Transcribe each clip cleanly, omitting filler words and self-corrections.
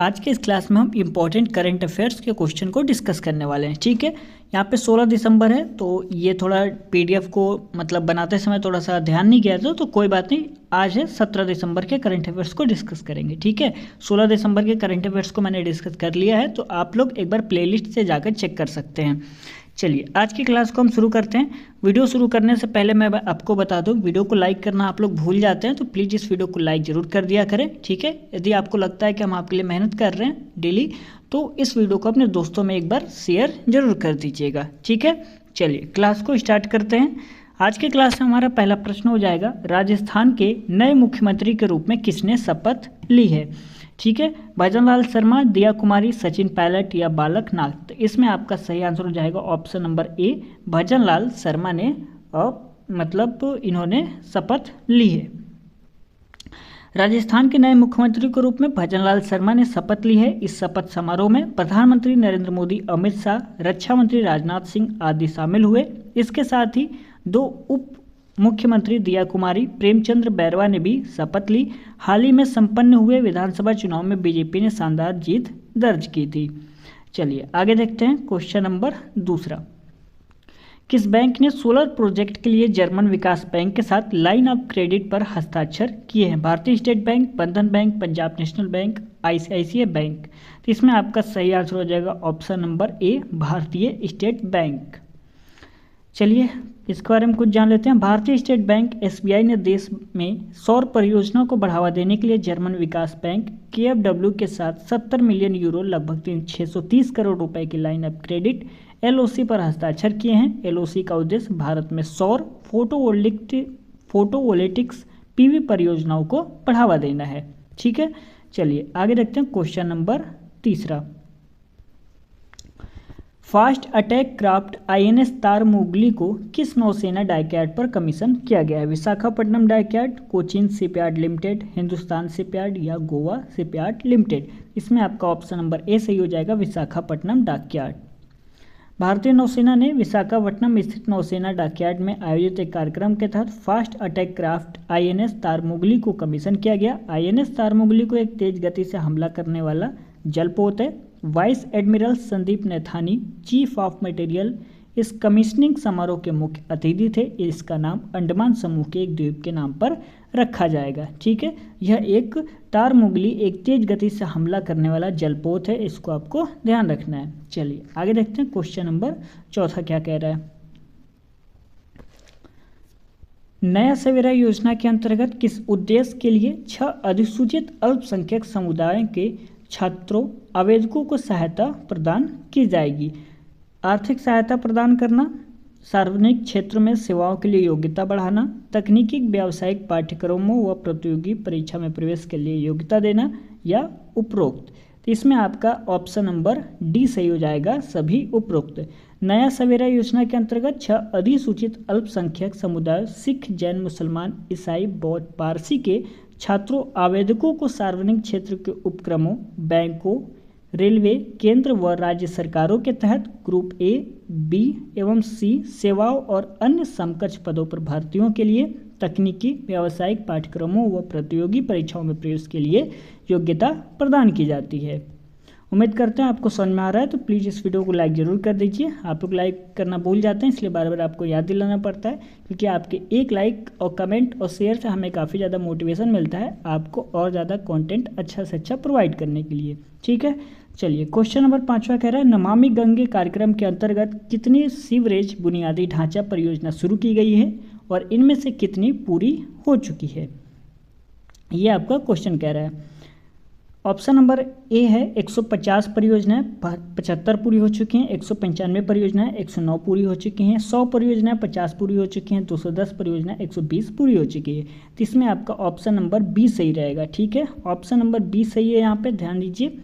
आज के इस क्लास में हम इम्पोर्टेंट करंट अफेयर्स के क्वेश्चन को डिस्कस करने वाले हैं। ठीक है, यहाँ पे 16 दिसंबर है तो ये थोड़ा पीडीएफ को मतलब बनाते समय थोड़ा सा ध्यान नहीं किया था, तो कोई बात नहीं। आज है 17 दिसंबर के करंट अफेयर्स को डिस्कस करेंगे। ठीक है, 16 दिसंबर के करंट अफेयर्स को मैंने डिस्कस कर लिया है, तो आप लोग एक बार प्लेलिस्ट से जाकर चेक कर सकते हैं। चलिए आज की क्लास को हम शुरू करते हैं। वीडियो शुरू करने से पहले मैं आपको बता दूं, वीडियो को लाइक करना आप लोग भूल जाते हैं, तो प्लीज़ इस वीडियो को लाइक जरूर कर दिया करें। ठीक है, यदि आपको लगता है कि हम आपके लिए मेहनत कर रहे हैं डेली, तो इस वीडियो को अपने दोस्तों में एक बार शेयर जरूर कर दीजिएगा। ठीक है, चलिए क्लास को स्टार्ट करते हैं। आज के क्लास में हमारा पहला प्रश्न हो जाएगा, राजस्थान के नए मुख्यमंत्री के रूप में किसने शपथ ली है। ठीक है, भजनलाल शर्मा, दिया कुमारी, सचिन पायलट या बालक नाथ। तो इसमें आपका सही आंसर हो जाएगा option number A, Bhajanlal Sharma ने मतलब इन्होंने शपथ ली है। राजस्थान के नए मुख्यमंत्री के रूप में भजनलाल शर्मा ने शपथ ली है। इस शपथ समारोह में प्रधानमंत्री नरेंद्र मोदी, अमित शाह, रक्षा मंत्री राजनाथ सिंह आदि शामिल हुए। इसके साथ ही दो उप मुख्यमंत्री दिया कुमारी, प्रेमचंद्र बैरवा ने भी शपथ ली। हाल ही में संपन्न हुए विधानसभा चुनाव में बीजेपी ने शानदार जीत दर्ज की थी। चलिए आगे देखते हैं क्वेश्चन नंबर दूसरा। किस बैंक ने सोलर प्रोजेक्ट के लिए जर्मन विकास बैंक के साथ लाइन ऑफ क्रेडिट पर हस्ताक्षर किए हैं। भारतीय स्टेट बैंक, बंधन bank, Punjab national bank, ICICI bank. तो इसमें आपका सही आंसर हो जाएगा ऑप्शन नंबर ए, भारतीय स्टेट बैंक। चलिए इसके बारे में कुछ जान लेते हैं। भारतीय स्टेट बैंक एसबीआई ने देश में सौर परियोजनाओं को बढ़ावा देने के लिए जर्मन विकास बैंक केएफडब्ल्यू के साथ 70 मिलियन यूरो लगभग 630 करोड़ रुपए की लाइन ऑफ क्रेडिट एलओसी पर हस्ताक्षर किए हैं। एलओसी का उद्देश्य भारत में सौर फोटोवोल्टिक्स पीवी परियोजनाओं को बढ़ावा देना है। ठीक है, चलिए आगे देखते हैं क्वेश्चन नंबर तीसरा। Fast attack craft INS Tarmugli को किस नौसेना डाकयार्ड पर कमीशन किया गया है। Visakhapatnam dockyard, Cochin shipyard limited, Hindustan shipyard या गोवा शिपयार्ड लिमिटेड। इसमें आपका ऑप्शन नंबर ए सही हो जाएगा, विशाखापट्टनम डाकयार्ड। भारतीय नौसेना ने विशाखापट्टनम स्थित नौसेना डाकयार्ड में आयोजित एक कार्यक्रम के तहत fast attack craft INS Tarmugli को कमीशन किया गया। आईएनएस तारमुगली को एक तेज गति से हमला करने वाला जलपोत है। Vice admiral Sandeep Naithani, chief of material, इस कमीशनिंग समारोह के मुख्य अतिथि थे। इसका नाम अंडमान समूह के एक द्वीप के नाम पर रखा जाएगा। ठीक है, यह एक तारमुगली एक तेज गति से हमला करने वाला जलपोत है, इसको आपको ध्यान रखना है। चलिए आगे देखते हैं क्वेश्चन नंबर चौथा क्या कह रहा है। नया सवेरा योजना के अंतर्गत किस उद्देश्य के लिए 6 अधिसूचित अल्पसंख्यक समुदायों के छात्रों आवेदकों को सहायता प्रदान की जाएगी। आर्थिक सहायता प्रदान करना, सार्वजनिक क्षेत्र में सेवाओं के लिए योग्यता बढ़ाना, तकनीकी व्यावसायिक पाठ्यक्रमों व प्रतियोगी परीक्षा में प्रवेश के लिए योग्यता देना या उपरोक्त। तो इसमें आपका ऑप्शन नंबर डी सही हो जाएगा, सभी उपरोक्त। नया सवेरा योजना के अंतर्गत 6 अधिसूचित अल्पसंख्यक समुदाय सिख, जैन, मुसलमान, ईसाई, बौद्ध, पारसी के छात्रों आवेदकों को सार्वजनिक क्षेत्र के उपक्रमों, बैंकों, रेलवे, केंद्र व राज्य सरकारों के तहत ग्रुप ए, बी एवं सी सेवाओं और अन्य समकक्ष पदों पर भर्तियों के लिए तकनीकी व्यावसायिक पाठ्यक्रमों व प्रतियोगी परीक्षाओं में प्रवेश के लिए योग्यता प्रदान की जाती है। उम्मीद करते हैं आपको समझ में आ रहा है, तो प्लीज़ इस वीडियो को लाइक ज़रूर कर दीजिए। आप लोग लाइक करना भूल जाते हैं, इसलिए बार बार आपको याद दिलाना पड़ता है, क्योंकि आपके एक लाइक और कमेंट और शेयर से हमें काफ़ी ज़्यादा मोटिवेशन मिलता है आपको और ज़्यादा कंटेंट अच्छा से अच्छा प्रोवाइड करने के लिए। ठीक है, चलिए क्वेश्चन नंबर 5वां कह रहा है, नमामि गंगे कार्यक्रम के अंतर्गत कितनी सीवरेज बुनियादी ढांचा परियोजना शुरू की गई है और इनमें से कितनी पूरी हो चुकी है। ये आपका क्वेश्चन कह रहा है। ऑप्शन नंबर ए है 150 परियोजनाएं 75 पूरी हो चुकी हैं, 195 परियोजनाएं 109 पूरी हो चुकी हैं, 100 परियोजनाएं 50 पूरी हो चुकी हैं, 210 परियोजनाएं 120 पूरी हो चुकी है। तो इसमें आपका ऑप्शन नंबर बी सही रहेगा। ठीक है, ऑप्शन नंबर बी सही है। यहाँ पे ध्यान दीजिए,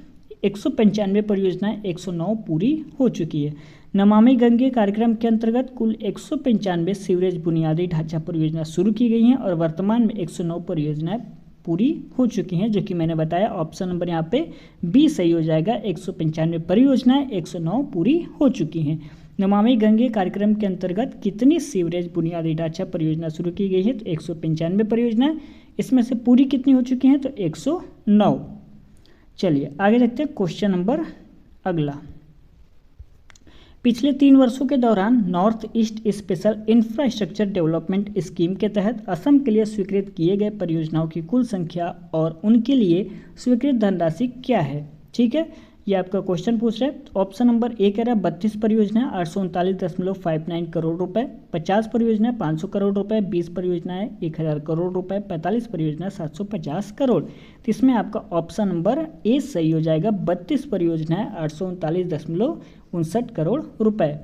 195 परियोजनाएं 109 पूरी हो चुकी है। नमामि गंगे कार्यक्रम के अंतर्गत कुल 195 सीवरेज बुनियादी ढांचा परियोजना शुरू की गई हैं और वर्तमान में 109 परियोजनाएं पूरी हो चुकी हैं, जो कि मैंने बताया ऑप्शन नंबर यहाँ पे बी सही हो जाएगा। 195 परियोजनाएं 109 पूरी हो चुकी हैं। नमामि गंगे कार्यक्रम के अंतर्गत कितनी सीवरेज बुनियादी ढांचा परियोजना शुरू की गई है, तो 195 परियोजनाएं। इसमें से पूरी कितनी हो चुकी हैं, तो 109। चलिए आगे देखते हैं क्वेश्चन नंबर अगला। पिछले 3 वर्षों के दौरान north east special infrastructure development scheme के तहत असम के लिए स्वीकृत किए गए परियोजनाओं की कुल संख्या और उनके लिए स्वीकृत धनराशि क्या है। ठीक है, ये आपका क्वेश्चन पूछ रहा है। ऑप्शन नंबर ए कह रहा है 32 परियोजनाएं 839.59 करोड़ रुपए, 50 परियोजनाएं 500 करोड़ रुपए, 20 परियोजनाएं 1000 करोड़ रुपए, 45 परियोजनाएं 750 करोड़। तो इसमें आपका ऑप्शन नंबर ए सही हो जाएगा। 32 परियोजनाएं 839.59 करोड़ रुपए।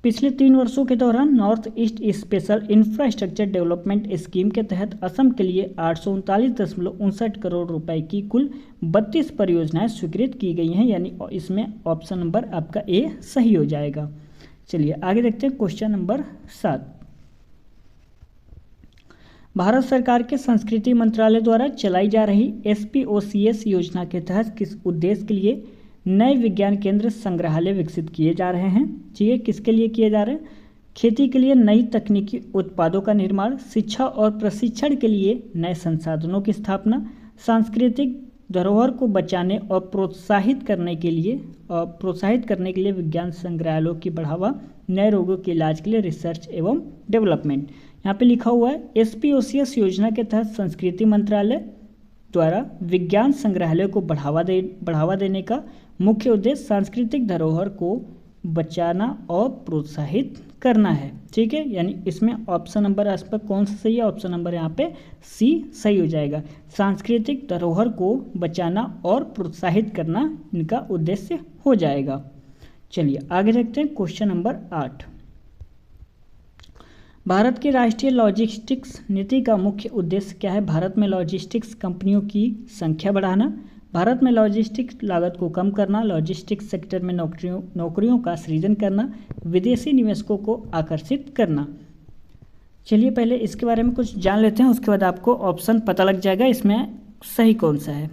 पिछले 3 वर्षों के दौरान north east special infrastructure development scheme के तहत असम के लिए 839.59 करोड़ रुपए की कुल 32 परियोजनाएं स्वीकृत की गई हैं, यानी इसमें ऑप्शन नंबर आपका ए सही हो जाएगा। चलिए आगे देखते हैं क्वेश्चन नंबर 7। भारत सरकार के संस्कृति मंत्रालय द्वारा चलाई जा रही SPOCS योजना के तहत किस उद्देश्य के लिए नए विज्ञान केंद्र संग्रहालय विकसित किए जा रहे हैं। ठीक है, किसके लिए किए जा रहे हैं? खेती के लिए नई तकनीकी उत्पादों का निर्माण, शिक्षा और प्रशिक्षण के लिए नए संसाधनों की स्थापना, सांस्कृतिक धरोहर को बचाने और प्रोत्साहित करने के लिए विज्ञान संग्रहालयों की बढ़ावा, नए रोगों के इलाज के लिए रिसर्च एवं डेवलपमेंट। यहाँ पे लिखा हुआ है SPOCS योजना के तहत संस्कृति मंत्रालय द्वारा विज्ञान संग्रहालय को बढ़ावा देने का मुख्य उद्देश्य सांस्कृतिक धरोहर को बचाना और प्रोत्साहित करना है। ठीक है, यानी इसमें ऑप्शन नंबर इस पर कौन सा सही है? ऑप्शन नंबर यहाँ पे सी सही हो जाएगा। सांस्कृतिक धरोहर को बचाना और प्रोत्साहित करना इनका उद्देश्य हो जाएगा। चलिए आगे देखते हैं क्वेश्चन नंबर 8। भारत की राष्ट्रीय लॉजिस्टिक्स नीति का मुख्य उद्देश्य क्या है? भारत में लॉजिस्टिक्स कंपनियों की संख्या बढ़ाना, भारत में लॉजिस्टिक्स लागत को कम करना, लॉजिस्टिक्स सेक्टर में नौकरियों का सृजन करना, विदेशी निवेशकों को आकर्षित करना। चलिए पहले इसके बारे में कुछ जान लेते हैं, उसके बाद आपको ऑप्शन पता लग जाएगा इसमें सही कौन सा है।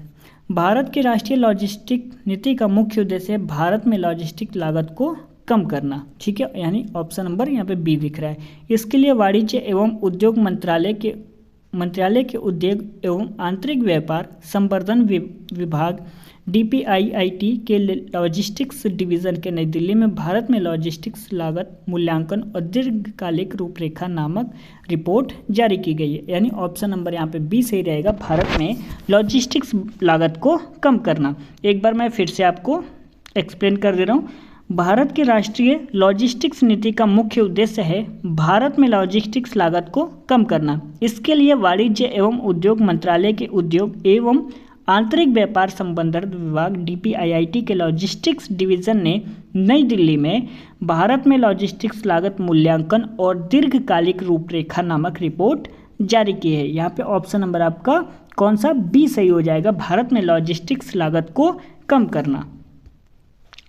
भारत की राष्ट्रीय लॉजिस्टिक नीति का मुख्य उद्देश्य है भारत में लॉजिस्टिक लागत को कम करना। ठीक है, यानी ऑप्शन नंबर यहाँ पे बी दिख रहा है। इसके लिए वाणिज्य एवं उद्योग मंत्रालय के उद्योग एवं आंतरिक व्यापार संवर्धन विभाग DPIIT के लॉजिस्टिक्स डिवीज़न के नई दिल्ली में भारत में लॉजिस्टिक्स लागत मूल्यांकन और दीर्घकालिक रूपरेखा नामक रिपोर्ट जारी की गई है, यानी ऑप्शन नंबर यहाँ पे बी सही रहेगा। भारत में लॉजिस्टिक्स लागत को कम करना। एक बार मैं फिर से आपको एक्सप्लेन कर दे रहा हूँ। भारत की राष्ट्रीय लॉजिस्टिक्स नीति का मुख्य उद्देश्य है भारत में लॉजिस्टिक्स लागत को कम करना। इसके लिए वाणिज्य एवं उद्योग मंत्रालय के उद्योग एवं आंतरिक व्यापार संवर्धन विभाग DPIIT के लॉजिस्टिक्स डिवीज़न ने नई दिल्ली में भारत में लॉजिस्टिक्स लागत मूल्यांकन और दीर्घकालिक रूपरेखा नामक रिपोर्ट जारी की है। यहाँ पे ऑप्शन नंबर आपका कौन सा? बी सही हो जाएगा, भारत में लॉजिस्टिक्स लागत को कम करना।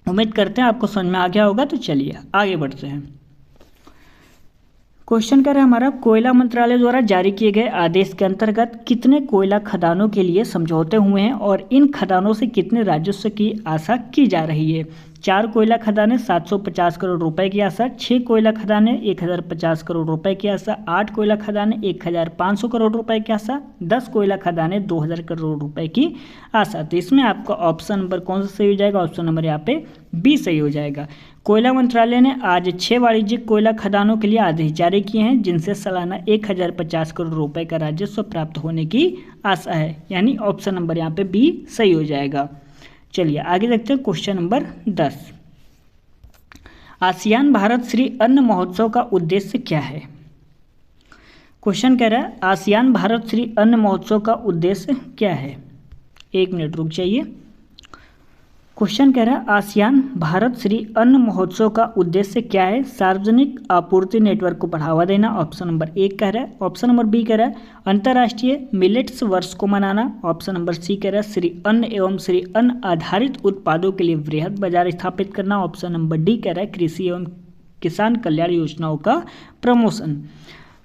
उम्मीद करते हैं आपको समझ में आ गया होगा। तो चलिए आगे बढ़ते हैं। क्वेश्चन कर रहे हैं हमारा, कोयला मंत्रालय द्वारा जारी किए गए आदेश के अंतर्गत कितने कोयला खदानों के लिए समझौते हुए हैं और इन खदानों से कितने राजस्व की आशा की जा रही है? 4 कोयला खदानें 750 करोड़ रुपए की आशा, 6 कोयला खदानें 1050 करोड़ रुपए की आशा, 8 कोयला खदानें 1500 करोड़ रुपए की आशा, 10 कोयला खदानें 2000 करोड़ रुपए की आशा। तो इसमें आपका ऑप्शन नंबर कौन सा सही हो जाएगा? ऑप्शन नंबर यहाँ पे बी सही हो जाएगा। कोयला मंत्रालय ने आज 6 वाणिज्यिक कोयला खदानों के लिए आदेश जारी किए हैं जिनसे सालाना 1050 करोड़ रुपए का राजस्व प्राप्त होने की आशा है, यानी ऑप्शन नंबर यहाँ पे बी सही हो जाएगा। चलिए आगे देखते हैं question number 10। ASEAN Bharat Shri अन्न महोत्सव का उद्देश्य क्या है? क्वेश्चन कह रहा है आसियान भारत श्री अन्न महोत्सव का उद्देश्य क्या है? 1 मिनट रुक जाइए। क्वेश्चन कह रहा है आसियान भारत श्री अन्न महोत्सव का उद्देश्य क्या है? सार्वजनिक आपूर्ति नेटवर्क को बढ़ावा देना, ऑप्शन नंबर 1 कह रहा है। ऑप्शन नंबर बी कह रहा है अंतर्राष्ट्रीय मिलेट्स वर्ष को मनाना, ऑप्शन नंबर सी कह रहा है श्री अन्न एवं श्री अन्न आधारित उत्पादों के लिए वृहद बाजार स्थापित करना, ऑप्शन नंबर डी कह रहा है कृषि एवं किसान कल्याण योजनाओं का प्रमोशन।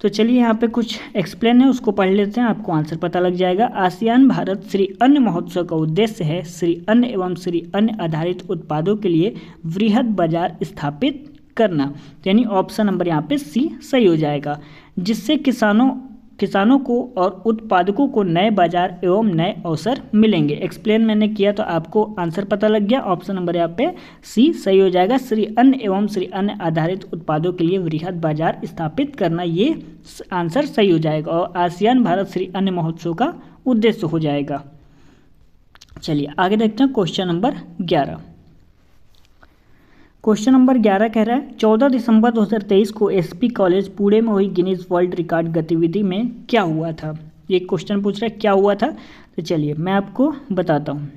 तो चलिए यहाँ पे कुछ एक्सप्लेन है, उसको पढ़ लेते हैं, आपको आंसर पता लग जाएगा। आसियान भारत श्री अन्न महोत्सव का उद्देश्य है श्री अन्न एवं श्री अन्न आधारित उत्पादों के लिए वृहद बाजार स्थापित करना, यानी ऑप्शन नंबर यहाँ पे सी सही हो जाएगा, जिससे किसानों किसानों को और उत्पादकों को नए बाजार एवं नए अवसर मिलेंगे। एक्सप्लेन मैंने किया तो आपको आंसर पता लग गया। ऑप्शन नंबर यहाँ पे सी सही हो जाएगा। श्री अन्न एवं श्री अन्न आधारित उत्पादों के लिए वृहद बाजार स्थापित करना, ये आंसर सही हो जाएगा और आसियान भारत श्री अन्न महोत्सव का उद्देश्य हो जाएगा। चलिए आगे देखते हैं क्वेश्चन नंबर 11। क्वेश्चन नंबर 11 कह रहा है 14 दिसंबर 2023 को एसपी कॉलेज पुणे में हुई गिनीज वर्ल्ड रिकॉर्ड गतिविधि में क्या हुआ था। ये क्वेश्चन पूछ रहा है क्या हुआ था, तो चलिए मैं आपको बताता हूँ।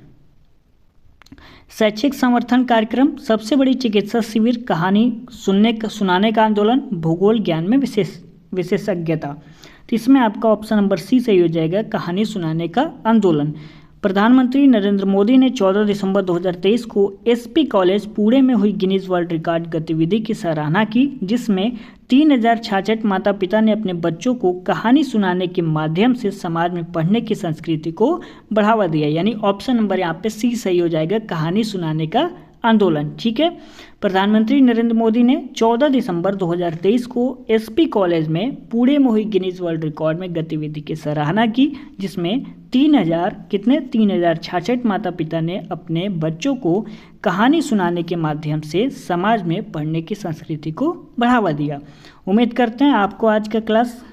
शैक्षिक समर्थन कार्यक्रम, सबसे बड़ी चिकित्सा शिविर, कहानी सुनाने का आंदोलन, भूगोल ज्ञान में विशेषज्ञता। तो इसमें आपका ऑप्शन नंबर सी सही हो जाएगा, कहानी सुनाने का आंदोलन। प्रधानमंत्री नरेंद्र मोदी ने 14 दिसंबर 2023 को एसपी कॉलेज पुणे में हुई गिनीज वर्ल्ड रिकॉर्ड गतिविधि की सराहना की, जिसमें 3066 माता पिता ने अपने बच्चों को कहानी सुनाने के माध्यम से समाज में पढ़ने की संस्कृति को बढ़ावा दिया। यानी ऑप्शन नंबर यहाँ पे सी सही हो जाएगा, कहानी सुनाने का आंदोलन। ठीक है, प्रधानमंत्री नरेंद्र मोदी ने 14 दिसंबर 2023 को एसपी कॉलेज में पुणे में हुई गिनीज वर्ल्ड रिकॉर्ड में गतिविधि की सराहना की, जिसमें 3066 माता पिता ने अपने बच्चों को कहानी सुनाने के माध्यम से समाज में पढ़ने की संस्कृति को बढ़ावा दिया। उम्मीद करते हैं आपको आज का क्लास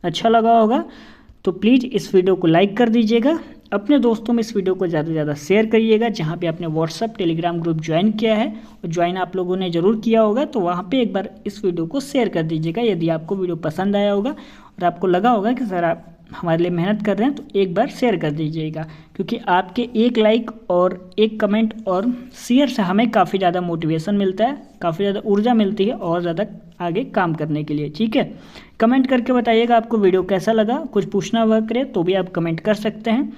अच्छा लगा होगा, तो प्लीज़ इस वीडियो को लाइक कर दीजिएगा, अपने दोस्तों में इस वीडियो को ज़्यादा से ज़्यादा शेयर करिएगा। जहाँ पे आपने व्हाट्सअप टेलीग्राम ग्रुप ज्वाइन किया है, और ज्वाइन आप लोगों ने ज़रूर किया होगा, तो वहाँ पे एक बार इस वीडियो को शेयर कर दीजिएगा यदि आपको वीडियो पसंद आया होगा और आपको लगा होगा कि सर आप हमारे लिए मेहनत कर रहे हैं, तो एक बार शेयर कर दीजिएगा, क्योंकि आपके एक लाइक और एक कमेंट और शेयर से हमें काफ़ी ज़्यादा मोटिवेशन मिलता है, काफ़ी ज़्यादा ऊर्जा मिलती है और ज़्यादा आगे काम करने के लिए। ठीक है, कमेंट करके बताइएगा आपको वीडियो कैसा लगा। कुछ पूछना हुआ करे तो भी आप कमेंट कर सकते हैं,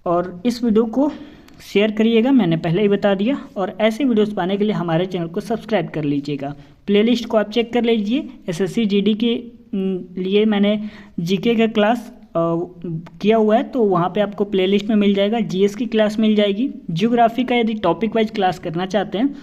और इस वीडियो को शेयर करिएगा, मैंने पहले ही बता दिया। और ऐसे वीडियोस पाने के लिए हमारे चैनल को सब्सक्राइब कर लीजिएगा। प्लेलिस्ट को आप चेक कर लीजिए, एसएससी जीडी के लिए मैंने जीके का क्लास किया हुआ है, तो वहाँ पे आपको प्लेलिस्ट में मिल जाएगा। जीएस की क्लास मिल जाएगी। जियोग्राफी का यदि टॉपिक वाइज क्लास करना चाहते हैं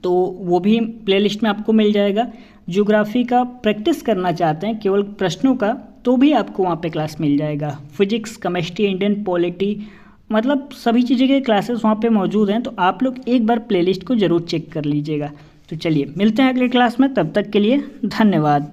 तो वो भी प्लेलिस्ट में आपको मिल जाएगा। जियोग्राफी का प्रैक्टिस करना चाहते हैं केवल प्रश्नों का, तो भी आपको वहाँ पे क्लास मिल जाएगा। फिजिक्स, केमिस्ट्री, इंडियन पॉलिटी, मतलब सभी चीज़ें के क्लासेस वहाँ पे मौजूद हैं, तो आप लोग एक बार प्लेलिस्ट को ज़रूर चेक कर लीजिएगा। तो चलिए मिलते हैं अगले क्लास में, तब तक के लिए धन्यवाद।